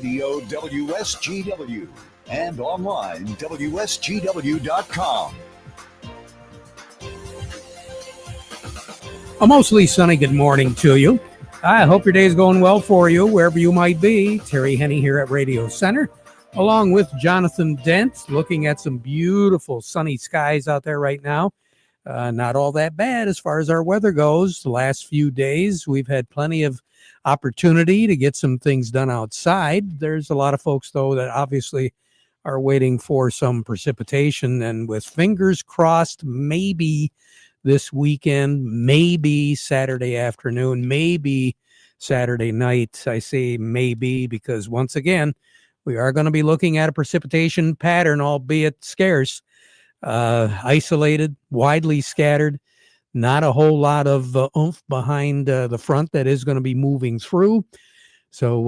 Radio WSGW and online WSGW.com. A mostly sunny good morning to you. I hope your day is going well for you, wherever you might be. Terry Henne here at Radio Center, along with Jonathan Dent, looking at some beautiful sunny skies out there right now. Not all that bad as far as our weather goes. The last few days, we've had plenty of opportunity to get some things done outside. There's a lot of folks, though, that obviously are waiting for some precipitation, and with fingers crossed, maybe this weekend, maybe Saturday afternoon, maybe Saturday night. I say maybe because, once again, we are going to be looking at a precipitation pattern, albeit scarce, isolated, widely scattered, not a whole lot of oomph behind the front that is going to be moving through. So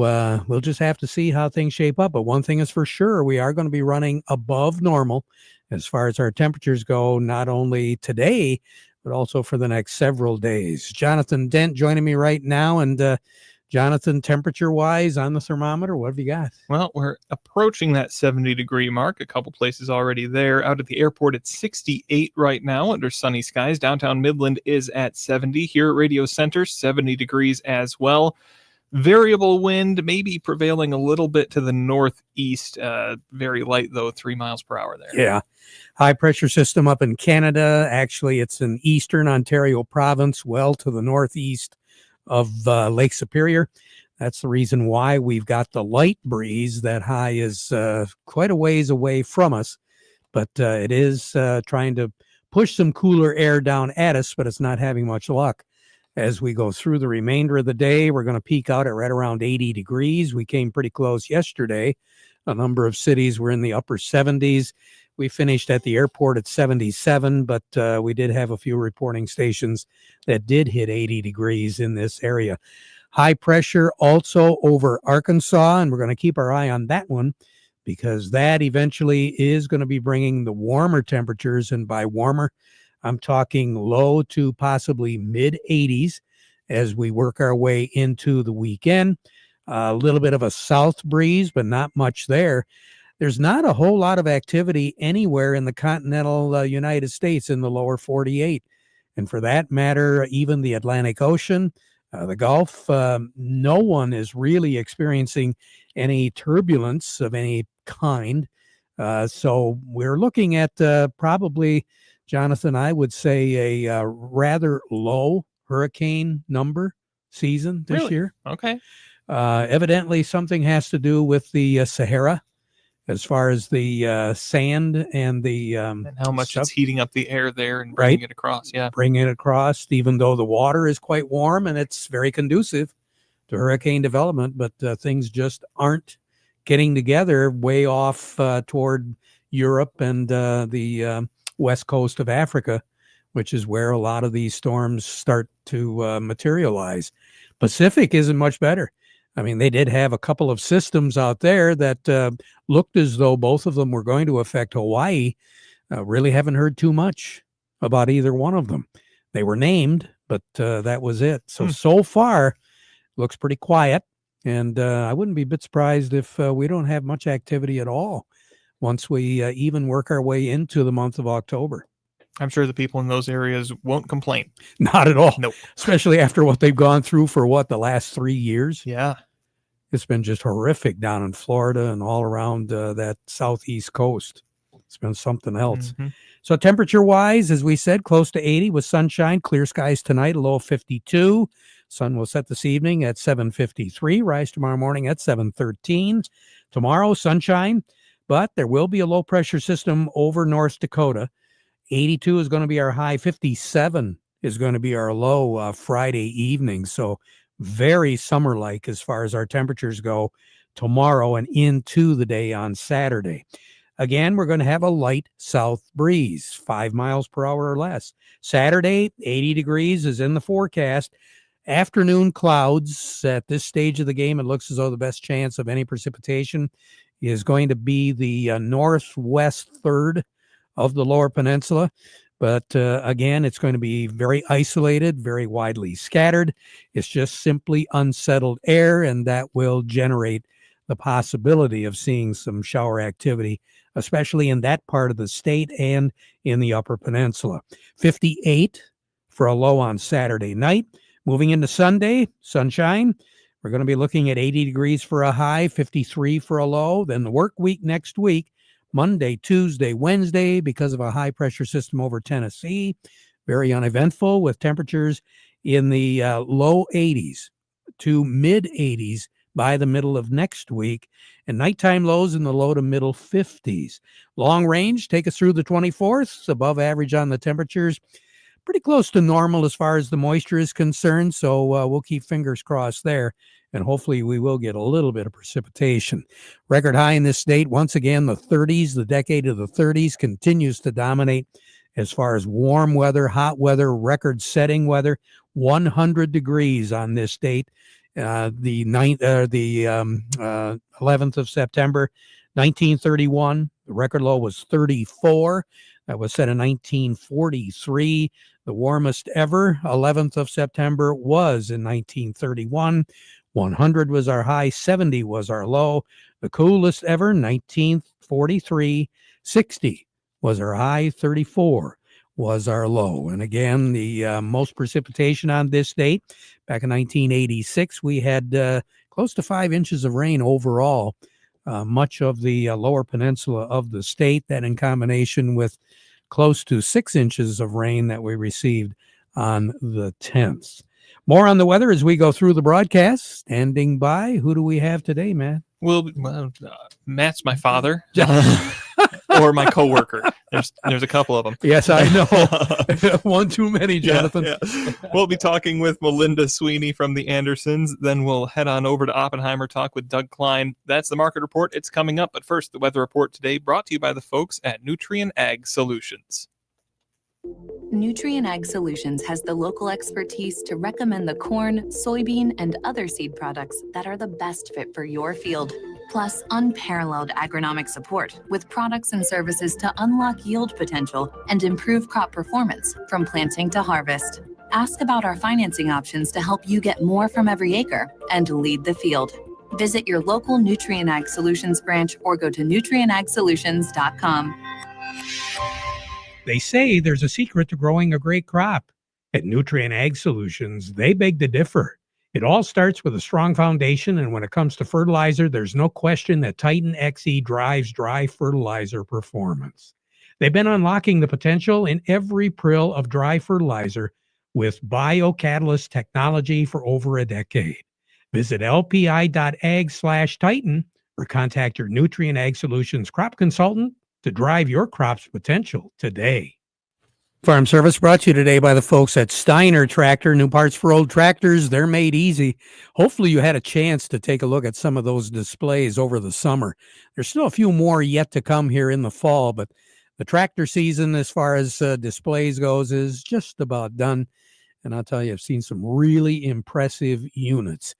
we'll just have to see how things shape up. But one thing is for sure, we are going to be running above normal as far as our temperatures go, not only today, but also for the next several days. Jonathan Dent joining me right now. And Jonathan, temperature-wise on the thermometer, what have you got? Well, we're approaching that 70-degree mark. A couple places already there. Out at the airport, it's 68 right now under sunny skies. Downtown Midland is at 70. Here at Radio Center, 70 degrees as well. Variable wind, maybe prevailing a little bit to the northeast. Very light, though, 3 miles per hour there. Yeah. High pressure system up in Canada. Actually, it's in eastern Ontario province, well to the northeast of Lake Superior. That's the reason why we've got the light breeze. That high is quite a ways away from us, but it is trying to push some cooler air down at us, but it's not having much luck. As we go through the remainder of the day, we're going to peak out at right around 80 degrees. We came pretty close yesterday. A number of cities were in the upper 70s. We finished at the airport at 77, but we did have a few reporting stations that did hit 80 degrees in this area. High pressure also over Arkansas, and we're going to keep our eye on that one because that eventually is going to be bringing the warmer temperatures, and by warmer, I'm talking low to possibly mid-80s as we work our way into the weekend. A little bit of a south breeze, but not much there. There's not a whole lot of activity anywhere in the continental United States in the lower 48. And for that matter, even the Atlantic Ocean, the Gulf, no one is really experiencing any turbulence of any kind. So we're looking at probably, Jonathan, I would say a rather low hurricane number season this year. Okay. Evidently, something has to do with the Sahara, as far as the sand and the and how much stuff. It's heating up the air there and bringing it across. Yeah, bringing it across, even though the water is quite warm and it's very conducive to hurricane development, but things just aren't getting together way off toward Europe and the west coast of Africa, which is where a lot of these storms start to materialize. Pacific isn't much better. I mean, they did have a couple of systems out there that looked as though both of them were going to affect Hawaii. Really haven't heard too much about either one of them. They were named, but that was it. So far, looks pretty quiet. And I wouldn't be a bit surprised if we don't have much activity at all once we even work our way into the month of October. I'm sure the people in those areas won't complain. Not at all. Nope. Especially after what they've gone through for the last 3 years. Yeah. It's been just horrific down in Florida and all around that southeast coast. It's been something else. Mm-hmm. So temperature-wise, as we said, close to 80 with sunshine. Clear skies tonight, a low of 52. Sun will set this evening at 7:53. Rise tomorrow morning at 7:13. Tomorrow, sunshine, but there will be a low-pressure system over North Dakota. 82 is going to be our high. 57 is going to be our low Friday evening. So very summer-like as far as our temperatures go tomorrow and into the day on Saturday. Again, we're going to have a light south breeze, 5 miles per hour or less. Saturday, 80 degrees is in the forecast. Afternoon clouds. At this stage of the game, it looks as though the best chance of any precipitation is going to be the northwest third of the lower peninsula. But again, it's going to be very isolated, very widely scattered. It's just simply unsettled air, and that will generate the possibility of seeing some shower activity, especially in that part of the state and in the Upper Peninsula. 58 for a low on Saturday night. Moving into Sunday, sunshine. We're going to be looking at 80 degrees for a high, 53 for a low. Then the work week next week, Monday, Tuesday, Wednesday, because of a high pressure system over Tennessee. Very uneventful with temperatures in the low 80s to mid 80s by the middle of next week, and nighttime lows in the low to middle 50s. Long range, take us through the 24th, above average on the temperatures. Pretty close to normal as far as the moisture is concerned, so we'll keep fingers crossed there, and hopefully we will get a little bit of precipitation. Record high in this state, once again, the 30s, the decade of the 30s continues to dominate as far as warm weather, hot weather, record-setting weather, 100 degrees on this date, the 11th of September, 1931. The record low was 34. That was set in 1943. The warmest ever, 11th of September, was in 1931. 100 was our high, 70 was our low. The coolest ever, 1943. 60 was our high, 34 was our low. And again, the most precipitation on this date, back in 1986, we had close to 5 inches of rain overall. Much of the lower peninsula of the state, that in combination with close to 6 inches of rain that we received on the 10th. More on the weather as we go through the broadcast. Standing by, who do we have today, Matt? Well, Matt's my father. Or my coworker. There's a couple of them. Yes, I know. One too many, Jonathan. Yeah. We'll be talking with Melinda Sweeney from the Andersons. Then we'll head on over to Oppenheimer, talk with Doug Klein. That's the market report. It's coming up. But first, the weather report today brought to you by the folks at Nutrien Ag Solutions. Nutrien Ag Solutions has the local expertise to recommend the corn, soybean, and other seed products that are the best fit for your field. Plus, unparalleled agronomic support with products and services to unlock yield potential and improve crop performance from planting to harvest. Ask about our financing options to help you get more from every acre and lead the field. Visit your local Nutrien Ag Solutions branch or go to nutrienagsolutions.com. They say there's a secret to growing a great crop. At Nutrien Ag Solutions, they beg to differ. It all starts with a strong foundation, and when it comes to fertilizer, there's no question that Titan XE drives dry fertilizer performance. They've been unlocking the potential in every prill of dry fertilizer with biocatalyst technology for over a decade. Visit lpi.ag/Titan or contact your Nutrien Ag Solutions crop consultant to drive your crop's potential today. Farm Service brought to you today by the folks at Steiner Tractor. New parts for old tractors, they're made easy. Hopefully you had a chance to take a look at some of those displays over the summer. There's still a few more yet to come here in the fall, but the tractor season as far as displays goes is just about done. And I'll tell you, I've seen some really impressive units.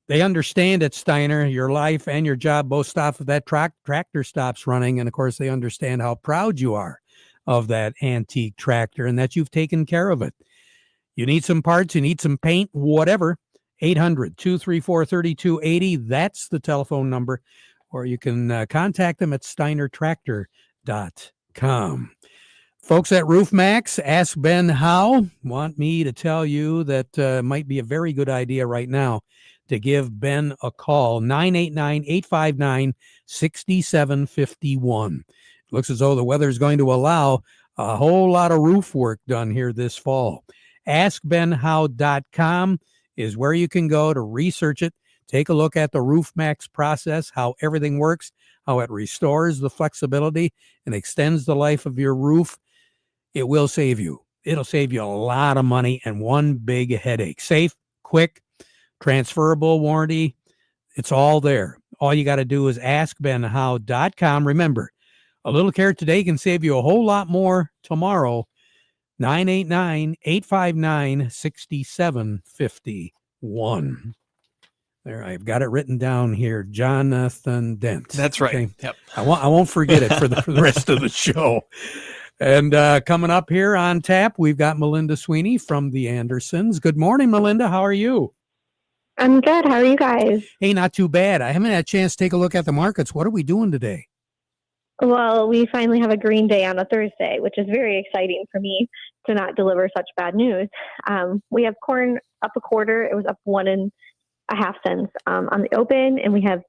They understand at Steiner, your life and your job both stop if that tractor stops running. And of course, they understand how proud you are of that antique tractor and that you've taken care of it. You need some parts, you need some paint, whatever. 800-234-3280. That's the telephone number. Or you can contact them at steinertractor.com. Folks at RoofMax, Ask Ben How, want me to tell you that it might be a very good idea right now to give Ben a call, 989-859-6751. Looks as though the weather is going to allow a whole lot of roof work done here this fall. AskBenHow.com is where you can go to research it, take a look at the RoofMax process, how everything works, how it restores the flexibility and extends the life of your roof. It will save you. It'll save you a lot of money and one big headache. Safe, quick, transferable warranty. It's all there. All you got to do is askbenhow.com. Remember, a little care today can save you a whole lot more tomorrow. 989-859-6751. There, I've got it written down here. Jonathan Dent. That's right. Okay? Yep. I won't forget it for the rest of the show. And coming up here on tap, we've got Melinda Sweeney from the Andersons. Good morning, Melinda. How are you? I'm good. How are you guys? Hey, not too bad. I haven't had a chance to take a look at the markets. What are we doing today? Well, we finally have a green day on a Thursday, which is very exciting for me to not deliver such bad news. We have corn up a quarter. It was up 1.5 cents on the open, and we have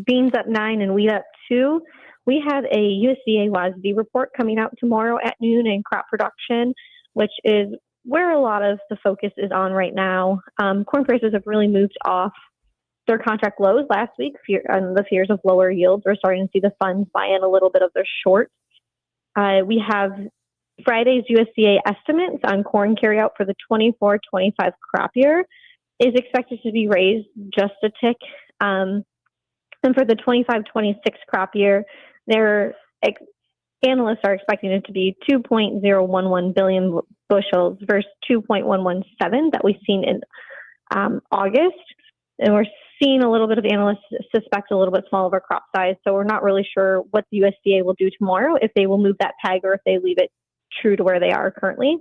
beans up 9 and wheat up 2. We have a USDA WASD report coming out tomorrow at noon in crop production, which is where a lot of the focus is on right now. Corn prices have really moved off their contract lows last week. The fears of lower yields. We're starting to see the funds buy in a little bit of their shorts. We have Friday's USDA estimates on corn carryout for the 24-25 crop year is expected to be raised just a tick. And for the 25-26 crop year, analysts are expecting it to be 2.011 billion bushels versus 2.117 that we've seen in August. And we're seeing a little bit of analysts suspect a little bit smaller crop size. So we're not really sure what the USDA will do tomorrow, if they will move that peg or if they leave it true to where they are currently.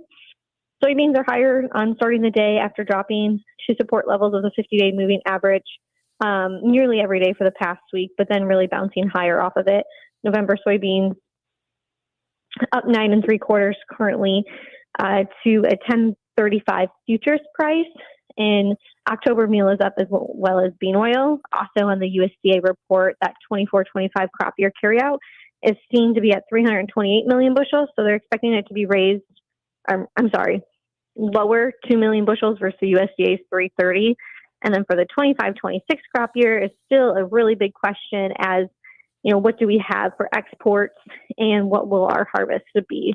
Soybeans are higher on starting the day after dropping to support levels of the 50-day moving average nearly every day for the past week, but then really bouncing higher off of it. November soybeans up 9 3/4 currently to a 10.35 futures price. And October meal is up as well as bean oil. Also on the USDA report, that 24-25 crop year carryout is seen to be at 328 million bushels. So they're expecting it to be raised, lower 2 million bushels versus the USDA's 330. And then for the 25-26 crop year is still a really big question as, what do we have for exports and what will our harvest be?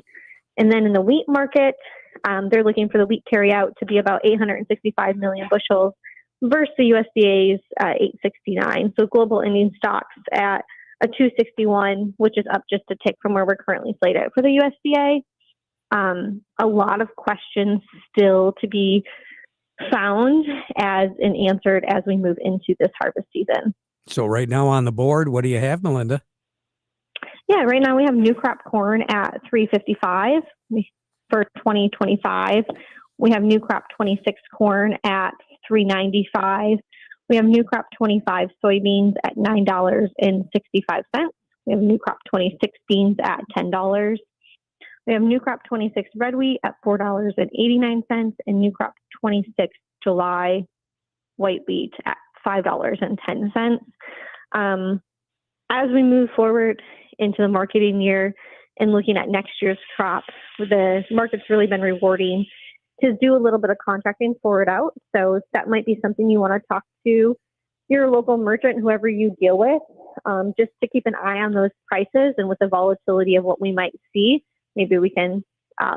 And then in the wheat market, they're looking for the wheat carryout to be about 865 million bushels versus the USDA's 869. So global ending stocks at a 261, which is up just a tick from where we're currently slated for the USDA. A lot of questions still to be found and answered as we move into this harvest season. So right now on the board, what do you have, Melinda? Yeah, right now we have new crop corn at 355 for 2025. We have new crop 26 corn at 395. We have new crop 25 soybeans at $9.65. We have new crop 26 beans at $10. We have new crop 26 red wheat at $4.89 and new crop 26 July white wheat at $5.10. As we move forward into the marketing year and looking at next year's crop, the market's really been rewarding to do a little bit of contracting forward out. So that might be something you want to talk to your local merchant, whoever you deal with, just to keep an eye on those prices. And with the volatility of what we might see, maybe we can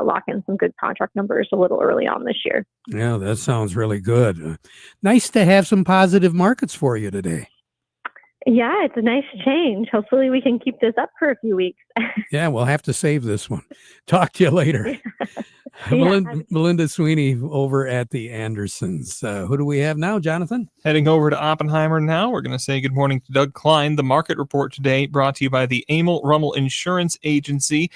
lock in some good contract numbers a little early on this year. Yeah, that sounds really good. Nice to have some positive markets for you today. Yeah, it's a nice change. Hopefully we can keep this up for a few weeks. Yeah, we'll have to save this one. Talk to you later. Melinda Sweeney over at the Andersons. Who do we have now, Jonathan? Heading over to Oppenheimer now. We're going to say good morning to Doug Klein. The market report today brought to you by the Emil Rummel Insurance Agency.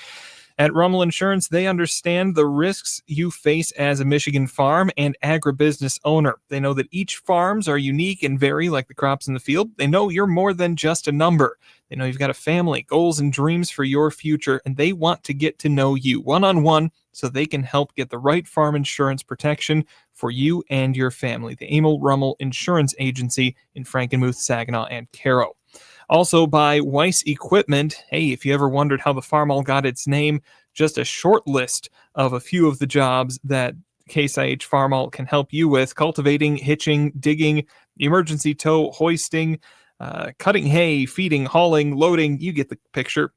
At Rummel Insurance, they understand the risks you face as a Michigan farm and agribusiness owner. They know that each farms are unique and vary like the crops in the field. They know you're more than just a number. They know you've got a family, goals, and dreams for your future, and they want to get to know you one-on-one so they can help get the right farm insurance protection for you and your family. The Emil Rummel Insurance Agency in Frankenmuth, Saginaw, and Caro. Also by Weiss Equipment. Hey, if you ever wondered how the Farmall got its name, just a short list of a few of the jobs that Case IH Farmall can help you with: cultivating, hitching, digging, emergency tow, hoisting, cutting hay, feeding, hauling, loading. You get the picture.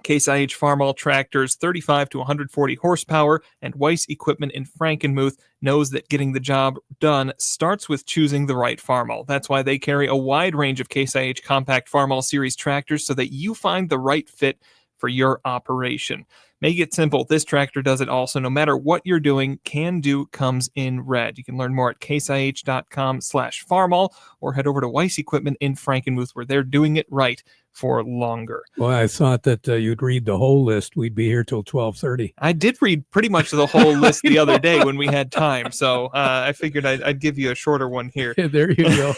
Case IH Farmall tractors, 35 to 140 horsepower, and Weiss Equipment in Frankenmuth knows that getting the job done starts with choosing the right Farmall. That's why they carry a wide range of Case IH compact Farmall series tractors so that you find the right fit for your operation. Make it simple. This tractor does it all. So no matter what you're doing, Can Do comes in red. You can learn more at caseih.com/farmall or head over to Weiss Equipment in Frankenmuth, where they're doing it right for longer. Well, I thought that you'd read the whole list. We'd be here till 12:30. I did read pretty much the whole list the other day when we had time, so I figured I'd give you a shorter one here. There you go.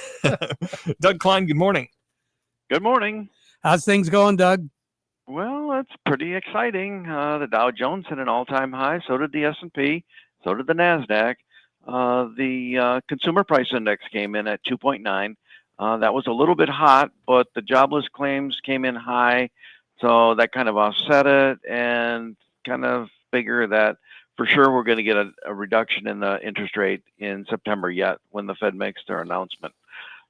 Doug Klein, good morning. Good morning. How's things going, Doug? Well, it's pretty exciting. The Dow Jones hit an all-time high. So did the S&P. So did the Nasdaq. The consumer price index came in at 2.9. That was a little bit hot, but the jobless claims came in high, so that kind of offset it, and kind of figure that for sure we're going to get a reduction in the interest rate in September yet when the Fed makes their announcement.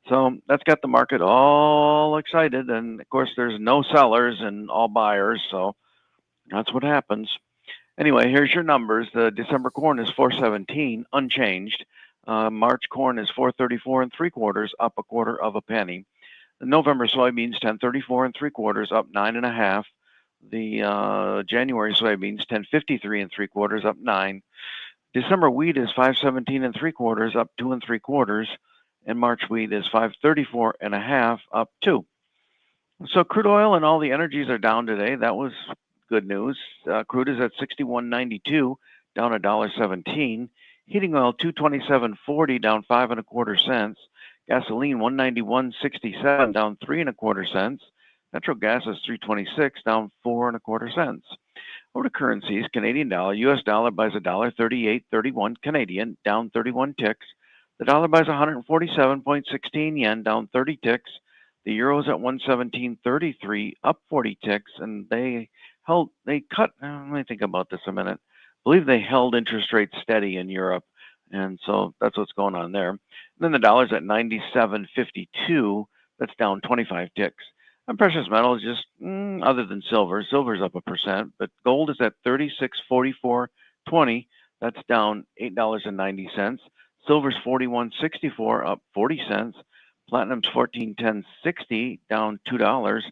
So that's got the market all excited, and of course there's no sellers and all buyers, so that's what happens. Anyway, here's your numbers. The December corn is 417, unchanged. March corn is 434 3/4, up 1/4 of a penny. The November soybeans 1034 3/4, up 9.5. The January soybeans 1053 3/4, up 9. December wheat is 517 3/4, up 2 3/4. And March wheat is 534.5, up 2. So crude oil and all the energies are down today. That was good news. Crude is at 61.92, down $1.17. Heating oil 227.40, down 5 1/4 cents. Gasoline 191.67, down 3 1/4 cents. Natural gas is 326, down 4 1/4 cents. Over to currencies, Canadian dollar, US dollar buys $1.3831 Canadian, down 31 ticks. The dollar buys 147.16 yen, down 30 ticks. The euro is at 117.33, up 40 ticks, and let me think about this a minute. I believe they held interest rates steady in Europe, and so that's what's going on there. And then the dollar's at 97.52, that's down 25 ticks. And precious metals, just other than silver, silver's up 1%, but gold is at 36.4420, that's down $8.90. Silver's 41.64, up 40 cents. Platinum's 14.1060, down $2,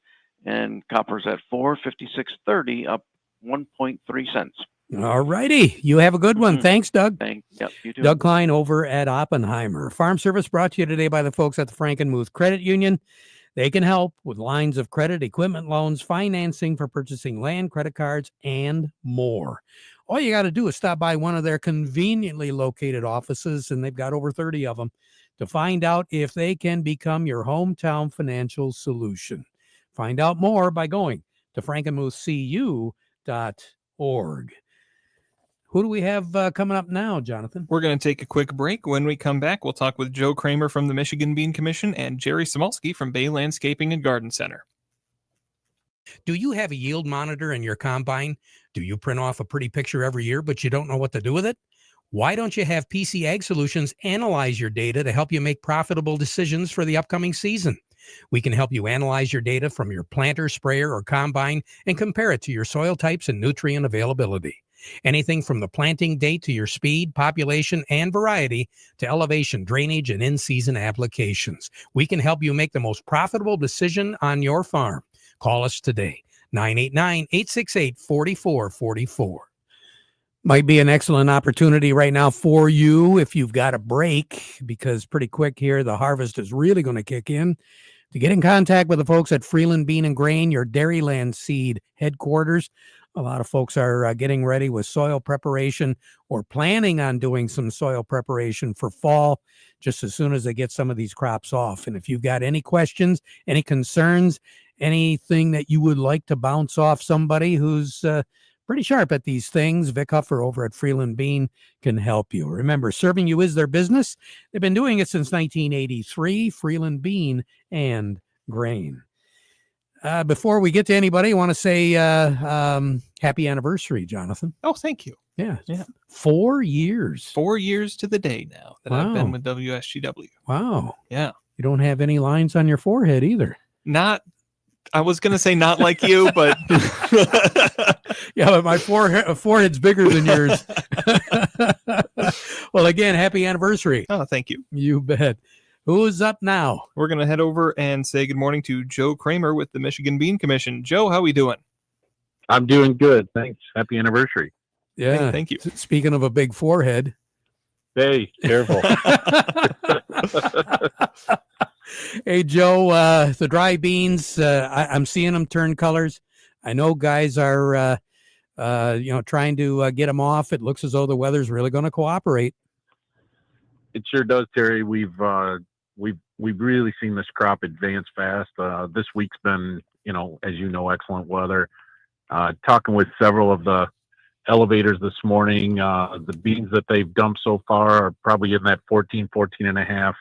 and copper's at 456.30, up 1.3 cents. All righty. You have a good one. Thanks, Doug. Yep, you too. Doug Klein over at Oppenheimer. Farm Service brought to you today by the folks at the Frankenmuth Credit Union. They can help with lines of credit, equipment loans, financing for purchasing land, credit cards, and more. All you got to do is stop by one of their conveniently located offices, and they've got over 30 of them, to find out if they can become your hometown financial solution. Find out more by going to frankenmuthcu.org. Who do we have coming up now, Jonathan? We're going to take a quick break. When we come back, we'll talk with Joe Kramer from the Michigan Bean Commission and Jerry Samolsky from Bay Landscaping and Garden Center. Do you have a yield monitor in your combine? Do you print off a pretty picture every year, but you don't know what to do with it? Why don't you have PC Ag Solutions analyze your data to help you make profitable decisions for the upcoming season? We can help you analyze your data from your planter, sprayer, or combine and compare it to your soil types and nutrient availability. Anything from the planting date to your speed, population, and variety to elevation, drainage, and in-season applications. We can help you make the most profitable decision on your farm. Call us today, 989-868-4444. Might be an excellent opportunity right now for you if you've got a break, because pretty quick here, the harvest is really going to kick in. To get in contact with the folks at Freeland Bean and Grain, your Dairyland Seed headquarters, a lot of folks are getting ready with soil preparation or planning on doing some soil preparation for fall just as soon as they get some of these crops off. And if you've got any questions, any concerns, anything that you would like to bounce off somebody who's pretty sharp at these things, Vic Huffer over at Freeland Bean can help you. Remember, serving you is their business. They've been doing it since 1983, Freeland Bean and Grain. Before we get to anybody, I want to say happy anniversary, Jonathan. Oh, thank you. Yeah. 4 years. 4 years to the day now that I've been with WSGW. Wow. Yeah. You don't have any lines on your forehead either. I was going to say not like you, but. Yeah, but my forehead's bigger than yours. Well, again, happy anniversary. Oh, thank you. You bet. Who's up now? We're going to head over and say good morning to Joe Kramer with the Michigan Bean Commission. Joe, how we doing? I'm doing good. Thanks. Happy anniversary. Yeah. Thank you. Speaking of a big forehead. Hey, careful. Hey, Joe, the dry beans, I'm seeing them turn colors. I know guys are, trying to get them off. It looks as though the weather's really going to cooperate. It sure does, Terry. We've really seen this crop advance fast. This week's been, as you know, excellent weather. Talking with several of the elevators this morning, the beans that they've dumped so far are probably in that 14 and a half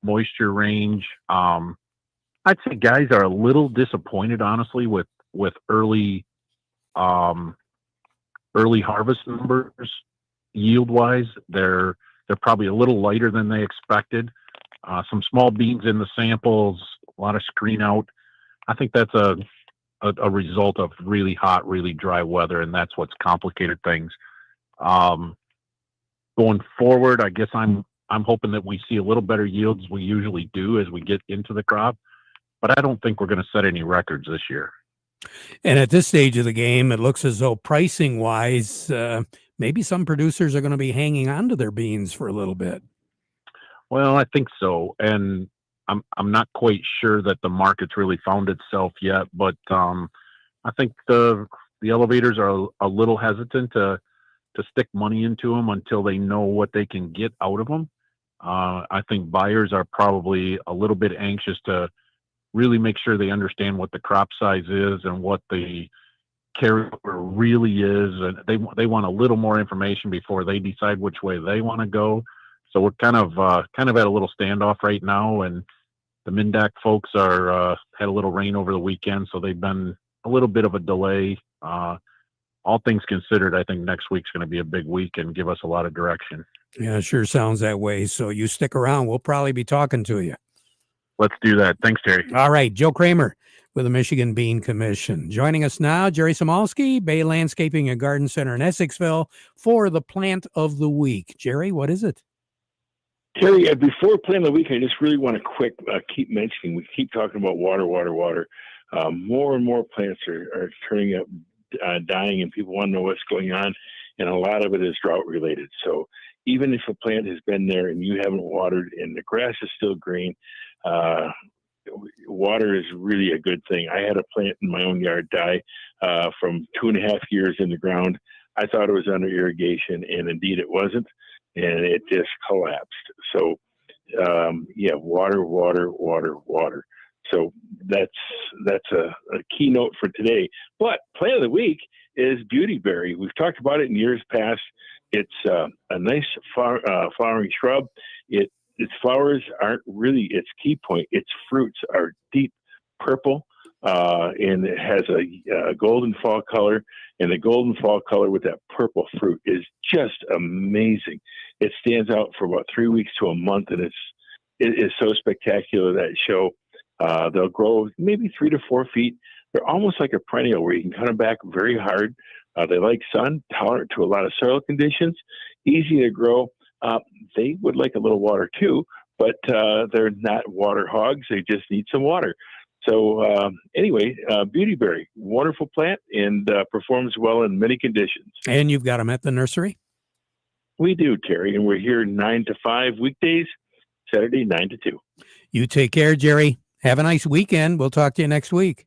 moisture range. I'd say guys are a little disappointed, honestly, with early harvest numbers. Yield wise, they're probably a little lighter than they expected. Some small beans in the samples, a lot of screen out. I think that's a result of really hot, really dry weather, and that's what's complicated things. Going forward, I guess I'm hoping that we see a little better yields we usually do as we get into the crop, but I don't think we're going to set any records this year. And at this stage of the game, it looks as though pricing wise, maybe some producers are going to be hanging on to their beans for a little bit. Well, I think so, and I'm not quite sure that the market's really found itself yet, but I think the elevators are a little hesitant to stick money into them until they know what they can get out of them. I think buyers are probably a little bit anxious to really make sure they understand what the crop size is and what the carryover really is, and they want a little more information before they decide which way they want to go. So we're kind of at a little standoff right now, and the Mindac folks are had a little rain over the weekend, so they've been a little bit of a delay. All things considered, I think next week's going to be a big week and give us a lot of direction. Yeah, sure sounds that way. So you stick around. We'll probably be talking to you. Let's do that. Thanks, Terry. All right. Joe Kramer with the Michigan Bean Commission. Joining us now, Jerry Samalski, Bay Landscaping and Garden Center in Essexville for the Plant of the Week. Jerry, what is it? Terry, before Plant of the Week, I just really want to keep mentioning, we keep talking about water. More and more plants are turning up, dying, and people want to know what's going on, and a lot of it is drought related. So even if a plant has been there and you haven't watered and the grass is still green, water is really a good thing. I had a plant in my own yard die from 2.5 years in the ground. I thought it was under irrigation, and indeed it wasn't, and it just collapsed. So water. So that's a keynote for today. But plant of the week is beautyberry. We've talked about it in years past. It's a nice flowering shrub. Its flowers aren't really its key point. Its fruits are deep purple, and it has a golden fall color. And the golden fall color with that purple fruit is just amazing. It stands out for about 3 weeks to a month, and it is so spectacular that show. They'll grow maybe 3 to 4 feet. They're almost like a perennial where you can cut them back very hard. They like sun, tolerant to a lot of soil conditions, easy to grow. They would like a little water too, but they're not water hogs. They just need some water. So anyway, beautyberry, wonderful plant, and performs well in many conditions. And you've got them at the nursery? We do, Terry, and we're here 9 to 5 weekdays, Saturday 9 to 2. You take care, Jerry. Have a nice weekend. We'll talk to you next week.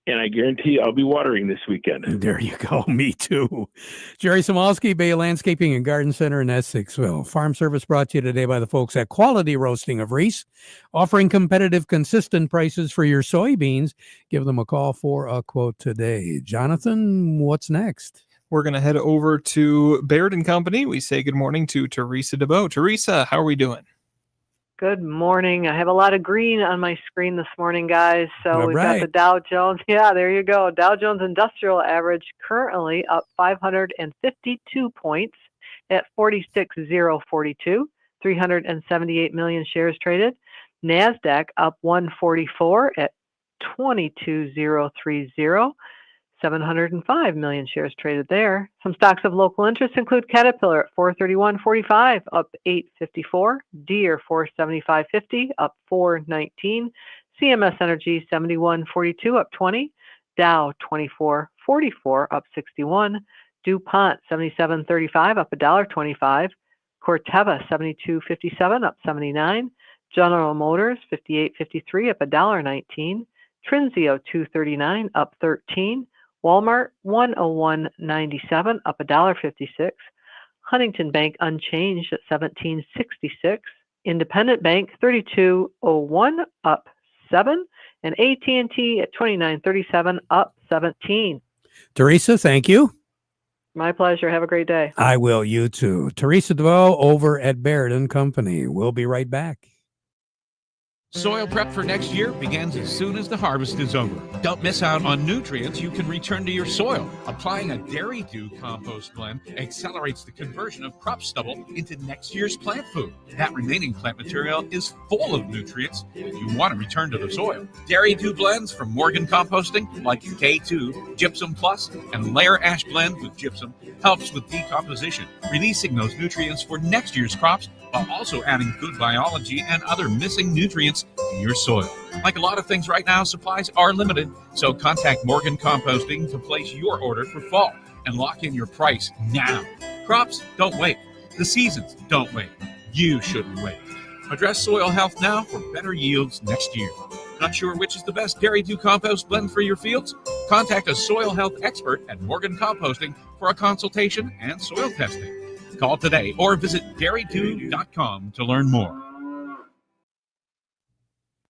And I guarantee I'll be watering this weekend. There you go. Me too. Jerry Samalski, Bay Landscaping and Garden Center in Essexville. Farm Service brought to you today by the folks at Quality Roasting of Reese, offering competitive, consistent prices for your soybeans. Give them a call for a quote today. Jonathan, what's next? We're going to head over to Baird & Company. We say good morning to Teresa DeBoe. Teresa, how are we doing? Good morning. I have a lot of green on my screen this morning, guys. So All we've right. got the Dow Jones. Yeah, there you go. Dow Jones Industrial Average currently up 552 points at 46,042, 378 million shares traded. NASDAQ up 144 at 22,030. 705 million shares traded there. Some stocks of local interest include Caterpillar at 431.45, up 854. Deere 475.50, up 419. CMS Energy 71.42, up 20. Dow 24.40, $74, up 61. DuPont 77.35, up $1.25. Corteva 72.57, up 79. General Motors 58.53, up $1.19. Trinzio 239, up 13. Walmart 101.97, up $1.56. Huntington Bank unchanged at 17.66. Independent Bank 32.01, up 7. And AT&T at 29.37, up 17. Teresa, thank you. My pleasure. Have a great day. I will. You too. Teresa DeVoe over at Baird and Company. We'll be right back. Soil prep for next year begins as soon as the harvest is over. Don't miss out on nutrients you can return to your soil. Applying a Dairy Dew compost blend accelerates the conversion of crop stubble into next year's plant food. That remaining plant material is full of nutrients you want to return to the soil. Dairy Dew blends from Morgan Composting, like K2, Gypsum Plus, and Layer Ash Blend with Gypsum, helps with decomposition, releasing those nutrients for next year's crops while also adding good biology and other missing nutrients to your soil. Like a lot of things right now, supplies are limited, so contact Morgan Composting to place your order for fall and lock in your price now. Crops don't wait. The seasons don't wait. You shouldn't wait. Address soil health now for better yields next year. Not sure which is the best Dairy Dew compost blend for your fields? Contact a soil health expert at Morgan Composting for a consultation and soil testing. Call today or visit dairydew.com to learn more.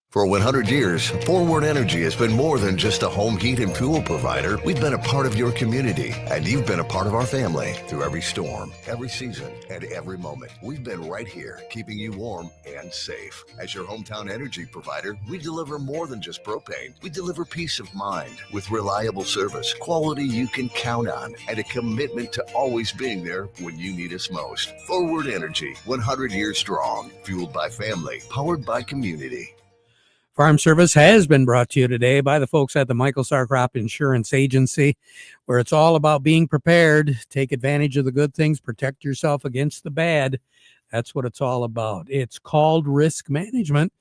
For 100 years, Forward Energy has been more than just a home heat and fuel provider. We've been a part of your community, and you've been a part of our family through every storm, every season, and every moment. We've been right here, keeping you warm and safe. As your hometown energy provider, we deliver more than just propane. We deliver peace of mind with reliable service, quality you can count on, and a commitment to always being there when you need us most. Forward Energy, 100 years strong, fueled by family, powered by community. Farm Service has been brought to you today by the folks at the Michael Starr Crop Insurance Agency, where it's all about being prepared. Take advantage of the good things, protect yourself against the bad. That's what it's all about. It's called risk management,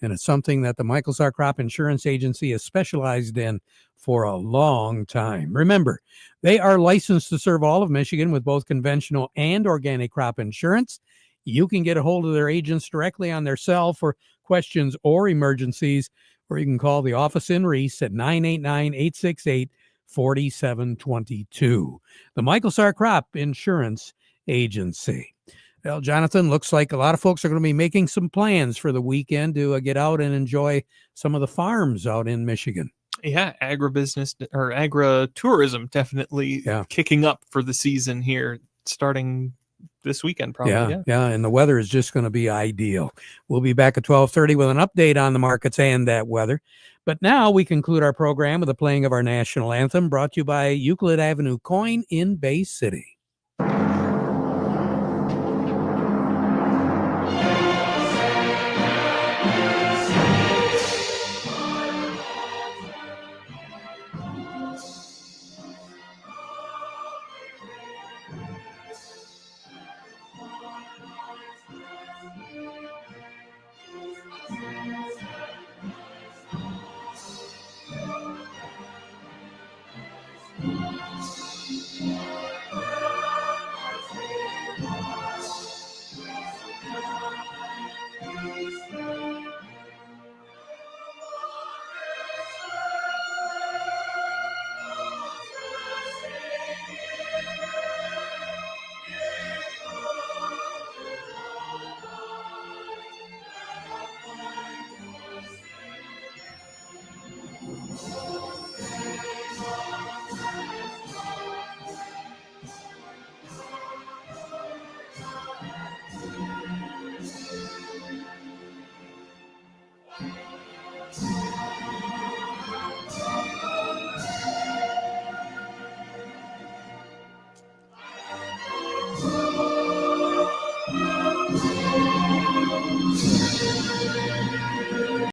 and it's something that the Michael Starr Crop Insurance Agency has specialized in for a long time. Remember, they are licensed to serve all of Michigan with both conventional and organic crop insurance. You can get a hold of their agents directly on their cell for questions or emergencies, or you can call the office in Reese at 989-868-4722. The Michael Starr Crop Insurance Agency. Well, Jonathan, looks like a lot of folks are going to be making some plans for the weekend to get out and enjoy some of the farms out in Michigan. Yeah, agribusiness or agritourism definitely kicking up for the season here, starting this weekend probably. Yeah, and the weather is just going to be ideal. We'll be back at 12:30 with an update on the markets and that weather. But now we conclude our program with the playing of our national anthem, brought to you by Euclid Avenue Coin in Bay City.